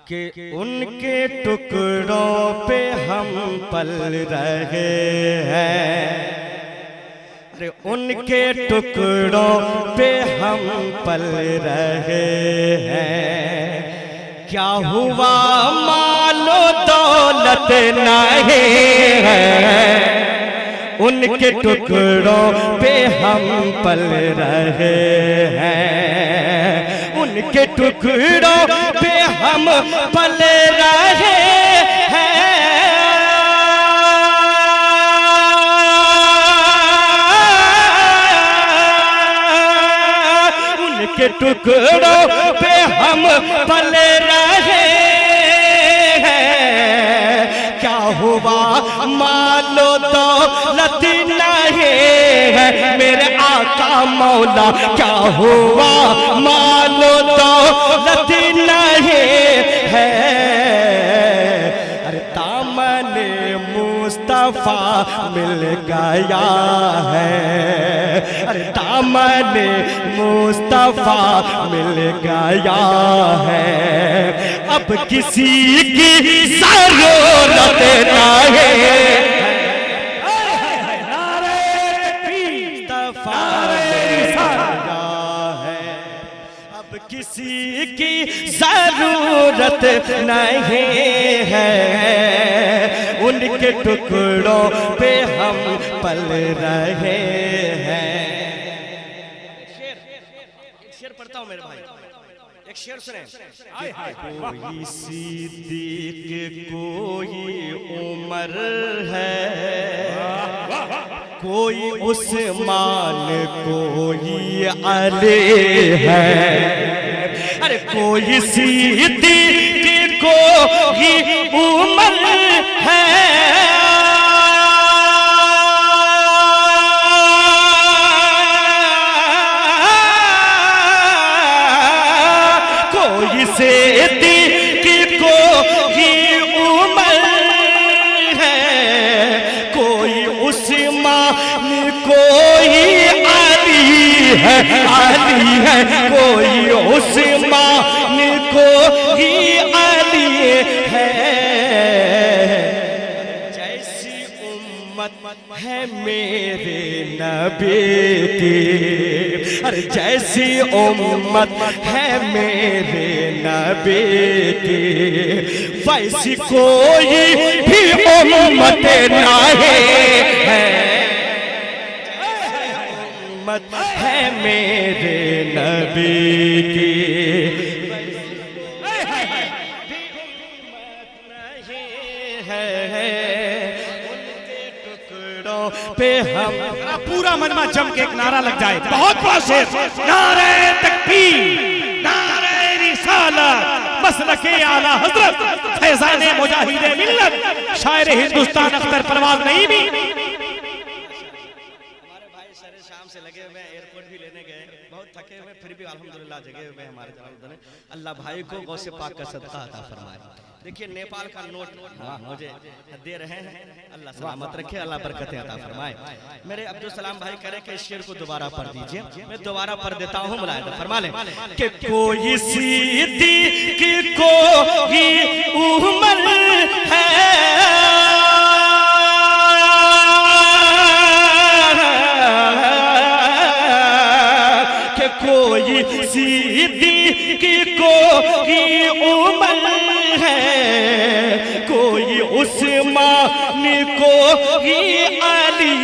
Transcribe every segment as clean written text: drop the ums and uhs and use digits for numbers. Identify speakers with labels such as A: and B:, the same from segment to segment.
A: कि उनके टुकड़ों पे हम पल रहे हैं, अरे उनके टुकड़ों पे हम पल रहे हैं। क्या हुआ मालो दौलत नहीं है, उनके टुकड़ों पे हम पल रहे हैं, उनके टुकड़ों पे हम पल रहे हैं। उनके टुकड़ों पे हम पल रहे हैं। क्या हुआ मालो दौलत नहीं है मेरे आका मौला, क्या हुआ मालो दौलत नहीं है। अरे दामने मुस्तफा मिल गया है, अरे दामने मुस्तफा मिल गया है। अब किसी की जरूरत नहीं, किसी की जरूरत नहीं है, उनके टुकड़ों पे हम पल रहे हैं। एक शेर पढ़ता हूँ मेरे भाई, एक शेर सुने। कोई सिद्दीक कोई उमर है, कोई उस्मान कोई अली है, अरे कोई सिद्दीक कोई उमर है, कोई सिद्दीक कोई उमर है, कोई उस्मान कोई अली है, अली है, कोई उस्मान कोई अली है। जैसी उम्मत है मेरे नबी की, अरे जैसी उम्मत है मेरे नबी की, वैसी कोई भी उम्मत नहीं है। उम्मत है मेरे नबी की, उनके टुकड़ों पे हम।
B: पूरा मजमा जम के एक नारा लग जाए, बहुत बड़ा शेर। नारे तकबीर, नारे रिसालत, मसलके आला हजरत फैजाने मुजाहिदे मिल्लत, शायर हिंदुस्तान अख्तर परवाज नईमी।
A: शाम से लगे हुए एयरपोर्ट भी लेने गए, बहुत थके हुए, फिर भी अल्हम्दुलिल्लाह जगह हुए हमारे जनाब ने। अल्लाह भाई को गौसे पाक का सदका अता फरमाए। देखिए नेपाल का नोट मुझे दे रहे हैं, अल्लाह सलामत रखे, अल्लाह बरकतें अता फरमाए। मेरे अब्दुल सलाम भाई कह रहे कि इस शेर को दोबारा पढ़ दीजिए, मैं दोबारा पढ़ देता हूँ, मुलाहिजा फरमा लें कि कोई सिद्दीक कोई उमर है, कोई सिद्दीक कोई उमर है, कोई उस्मान कोई अली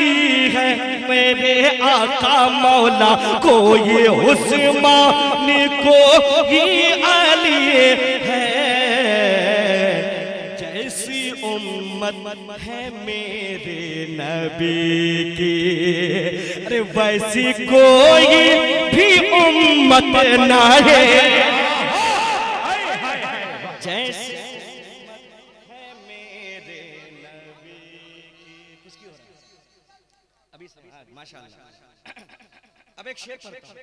A: है, मेरे आका मौला कोई उस्मान कोई अली है। जैसी उम्मत है मेरे नबी की, अरे वैसी कोई भी उम्मत ना है। जैसी है मेरे नबी की। कुछ क्यों हो रहा है अभी माशाअल्लाह। अब एक शेर पढ़ता हूं।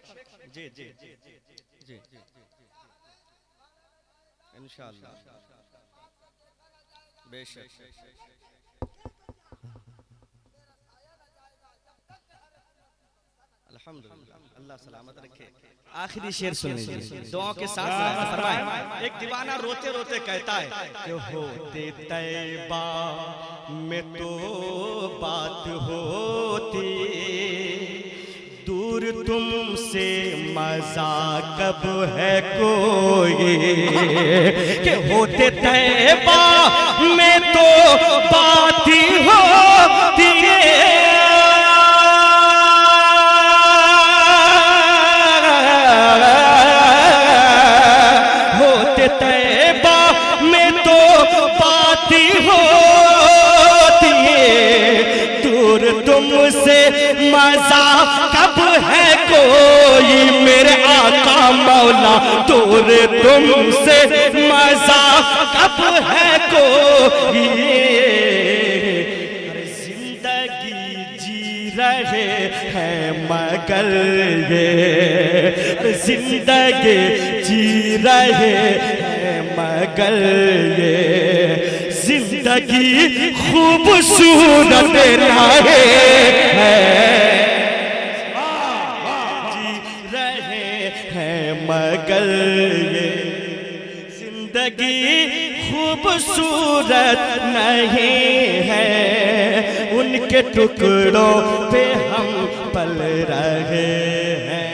A: जी जी जी जी इंशाअल्लाह बेशक। अल्हम्दुलिल्लाह, अल्लाह सलामत रखे। आखिरी शेर सुन लीजिए, दुआ के साथ फरमाए। एक दीवाना रोते रोते कहता है कि होते तैबा में तो बात होती, दूर तुमसे मजा कब है कोई, कि होते तैबा में तो बात ही होती है, होते तैबा में तो बात ही होती है, दूर तुमसे मजा कब है कोई, मेरे आका मौला दूर तुमसे मजा कब है कोई, जिंदगी जी रहे हैं मगर ये, जिंदगी जी रहे हैं मगर ये, जिंदगी खूबसूरत रहे हैं, जी रहे हैं मगर ये, जिंदगी खूबसूरत नहीं है, उनके टुकड़ों पे हम पल रहे हैं।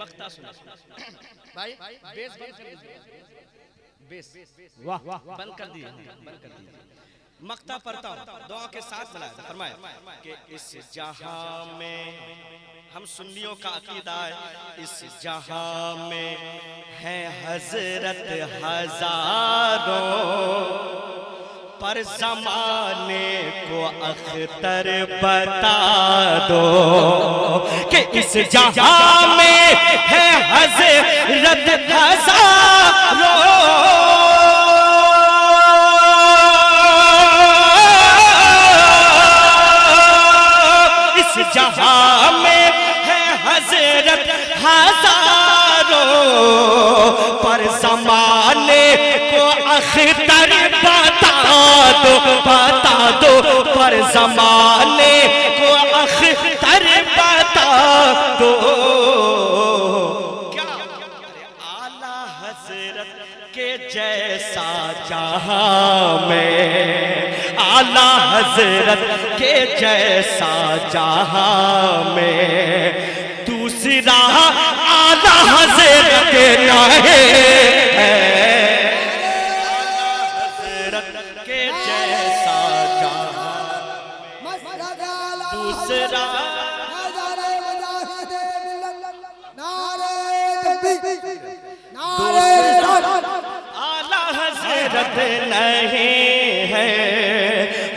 A: मक्ता सुना भाई, बेस बंद कर दीजिए, बेस
B: वाह वाह,
A: बंद कर दिए, बंद कर दिए। मक्ता पढ़ता हूँ, दुआ के साथ बनाया फरमाए कि इस जहां में, हम सुन्नियों का अकीदा है, इस जहां में है हजरत हजारों, पर जमाने को अख्तर बता दो, कि इस जहां में है हजरत हजारों, जहां में है हजरत हजारों, पर जमाने को अख्तर बता दो, बता दो, पर जमाने को अख्तर बता दो, क्या आला हजरत के जैसा जहां में, आला हजरत के जैसा जहां में दूसरा आला हजरत नहीं है, हजरत के जैसा जहां में दूसरा आला हजरत नहीं है,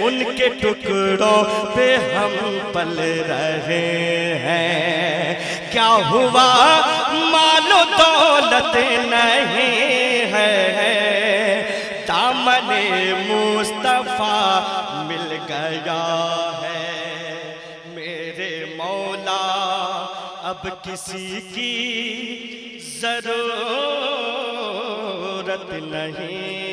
A: उनके टुकड़ों पे हम पल रहे हैं, क्या हुआ मालो दौलत नहीं है, दामने मुस्तफा मिल गया है, मेरे मौला अब किसी की जरूरत नहीं